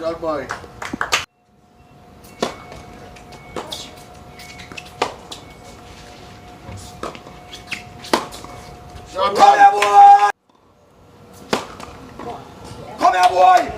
Shot boy. Shot boy. Come here, boy!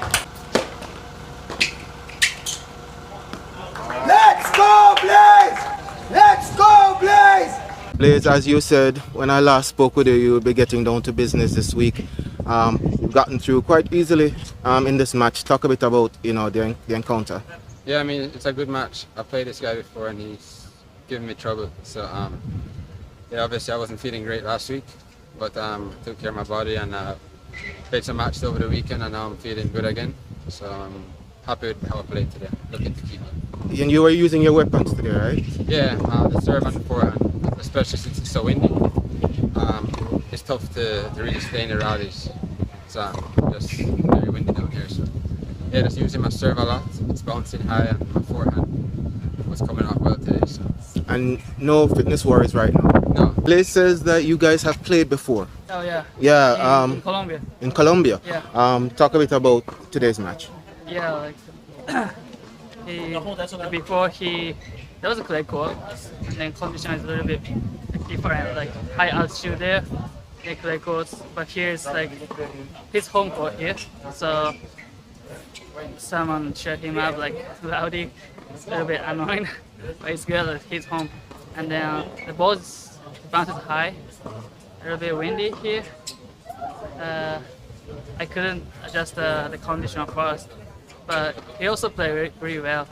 Let's go, Blaze! Let's go, Blaze! Blaze, as you said, when I last spoke with you, you will be getting down to business this week. You've gotten through quite easily in this match. Talk a bit about, the encounter. Yeah, I mean, it's a good match. I played this guy before and he's given me trouble. So, yeah, obviously I wasn't feeling great last week, but took care of my body and played some matches over the weekend and now I'm feeling good again. So I'm happy with how I played today. Looking to keep it. And you were using your weapons today, right? Yeah, the serve and the forehand, especially since it's so windy. It's tough to really stay in the rallies. It's just very windy down here. So yeah, just using my serve a lot. It's bouncing high and my forehand was coming off well today. So. And no fitness worries right now? No. Blaze says that you guys have played before. Oh yeah. Yeah. In Colombia. In Colombia? Yeah. Talk a bit about today's match. Yeah, like before there was a clay court, and then condition is a little bit different, like high altitude there, the clay courts, but here it's like his home court here, so someone shut him up like loudly, it's a little bit annoying, but it's good at his home. And then the ball bounces high, a little bit windy here. I couldn't adjust the condition at first, but he also played really well.